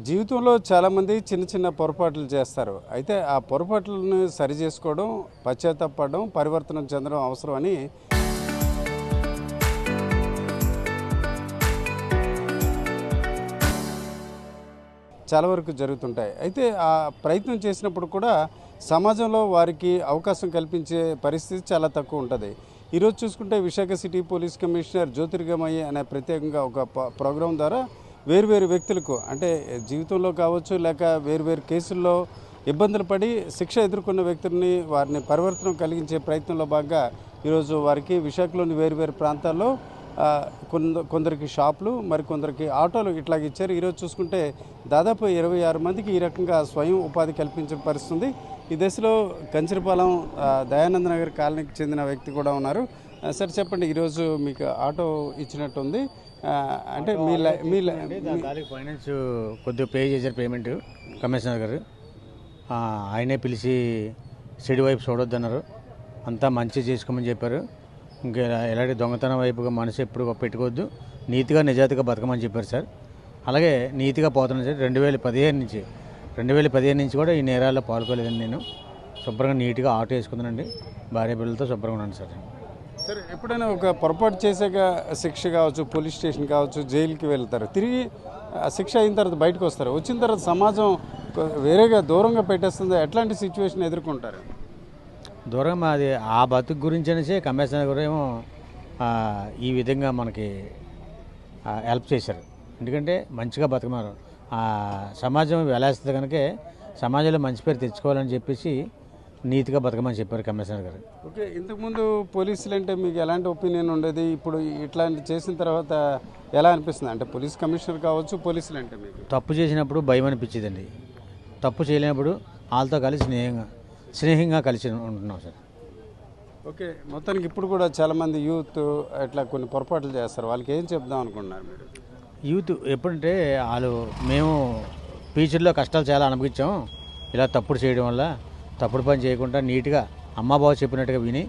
జీవితంలో చాలామంది చిన్న చిన్న పొరపాట్లు చేస్తారు. అయితే ఆ పొరపాట్లను సరి చేసుకోవడం, పశ్చాత్తాపపడడం, పరివర్తనం చెందడం అవసరం అని చాలా వరకు జరుగుతుంటాయి. అయితే ఆ ప్రయత్నం చేసినప్పుడు కూడా సమాజంలో వారికి అవకాశం కల్పించే పరిస్థితి చాలా తక్కువ ఉంటుంది. ఈరోజు చూసుకుంటే విశాఖ సిటీ పోలీస్ కమిషనర్ జ్యోతిర్గమయ్య అనే ప్రత్యేకంగా ఒక ప్రోగ్రాం ద్వారా వేరువేరు వ్యక్తులకు అంటే జీవితంలో కావచ్చు లేక వేరువేరు కేసుల్లో ఇబ్బందులు పడి శిక్ష ఎదుర్కొన్న వ్యక్తుల్ని వారిని పరివర్తనం కలిగించే ప్రయత్నంలో భాగంగా ఈరోజు వారికి విశాఖలోని వేరువేరు ప్రాంతాల్లో కొందరికి షాపులు మరికొందరికి ఆటోలు ఇట్లాగ ఇచ్చారు. ఈరోజు చూసుకుంటే దాదాపు 26 మందికి ఈ రకంగా స్వయం ఉపాధి కల్పించిన పరిస్థితుంది. ఈ దశలో కంచరపాలెం దయానంద నగర్ కాలనీకి చెందిన వ్యక్తి కూడా ఉన్నారు. సార్ చెప్పండి, ఈరోజు మీకు ఆటో ఇచ్చినట్టుంది. అంటే దానికి ఫైనాన్స్ కొద్దిగా పే చేశారు పేమెంట్ కమిషనర్ గారు. ఆయనే పిలిచి సిడి వైపు చూడొద్దన్నారు, అంతా మంచి చేసుకోమని చెప్పారు. ఇంకా ఎలాంటి దొంగతనం వైపుగా మనసు ఎప్పుడు పెట్టుకోవద్దు, నీతిగా నిజాయితీగా బతకమని చెప్పారు సార్. అలాగే నీతిగా పోతున్నాను సార్. 2015 నుంచి కూడా ఈ నేరాల్లో పాల్గొలేదండి. నేను శుభ్రంగా నీట్గా ఆటో వేసుకుందానండి, భార్య పిల్లలతో శుభ్రంగా ఉన్నాను సార్. సార్ ఎప్పుడైనా ఒక పొరపాటు చేసాక శిక్ష కావచ్చు, పోలీస్ స్టేషన్ కావచ్చు, జైలుకి వెళ్తారు, తిరిగి శిక్ష అయిన తర్వాత బయటకు వస్తారు. వచ్చిన తర్వాత సమాజం వేరేగా దూరంగా పెట్టేస్తుంది. ఎట్లాంటి సిచ్యువేషన్ ఎదుర్కొంటారు? దూరంగా అది ఆ బతుకు గురించి అనేసి కమిషనర్ గారు ఏమో ఈ విధంగా మనకి హెల్ప్ చేశారు. ఎందుకంటే మంచిగా బతకమారు, సమాజం వెలాస్తుంది కనుక సమాజంలో మంచి పేరు తెచ్చుకోవాలని చెప్పేసి నీతిగా బతకమని చెప్పారు కమిషనర్ గారు. ఓకే, ఇంతకుముందు పోలీసులు అంటే మీకు ఎలాంటి ఒపీనియన్ ఉండేది? ఇప్పుడు ఇట్లాంటి చేసిన తర్వాత ఎలా అనిపిస్తుంది? అంటే పోలీస్ కమిషనర్ కావచ్చు, పోలీసులు అంటే మీకు తప్పు చేసినప్పుడు భయం అనిపించేదండి, తప్పు చేయలేనప్పుడు వాళ్ళతో కలిసి స్నేహంగా కలిసి ఉంటున్నాం సార్. ఓకే, మొత్తానికి ఇప్పుడు కూడా చాలామంది యూత్ ఇట్లా కొన్ని పొరపాట్లు చేస్తారు. వాళ్ళకి ఏం చెప్దాం అనుకుంటున్నారు మీరు? యూత్ ఎప్పుడంటే మేము ఫ్యూచర్లో కష్టాలు చాలా అనుభవించాం. ఇలా తప్పుడు చేయడం వల్ల తప్పుడు పని చేయకుండా నీట్గా అమ్మాబావ చెప్పినట్టుగా విని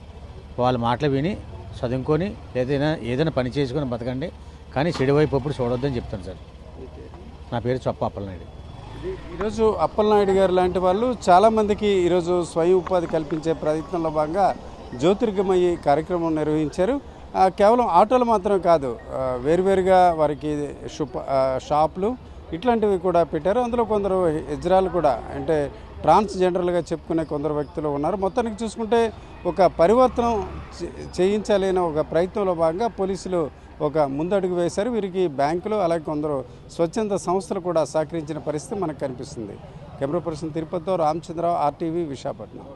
వాళ్ళ మాటలు విని చదువుకొని ఏదైనా పని చేసుకొని బతకండి, కానీ చెడు వైపు అప్పుడు చూడొద్దని చెప్తాను సార్. నా పేరు చొప్ప అప్పలనాయుడు. ఈరోజు అప్పలనాయుడు గారు లాంటి వాళ్ళు చాలామందికి ఈరోజు స్వయం ఉపాధి కల్పించే ప్రయత్నంలో భాగంగా జ్యోతిర్గమయ్య కార్యక్రమం నిర్వహించారు. కేవలం ఆటోలు మాత్రం కాదు, వేరువేరుగా వారికి షాపులు ఇట్లాంటివి కూడా పెట్టారు. అందులో కొందరు హెజ్రాలు కూడా అంటే ట్రాన్స్జెండర్లుగా చెప్పుకునే కొందరు వ్యక్తులు ఉన్నారు. మొత్తానికి చూసుకుంటే ఒక పరివర్తనం చేయించాలి అనే ఒక ప్రయత్నంలో భాగంగా పోలీసులు ఒక ముందడుగు వేశారు. వీరికి బ్యాంకులు అలాగే కొందరు స్వచ్ఛంద సంస్థలు కూడా సహకరించిన పరిస్థితి మనకు కనిపిస్తుంది. కెమెరా పర్సన్ తిరుపతితో రామచంద్రరావు, RTV, విశాఖపట్నం.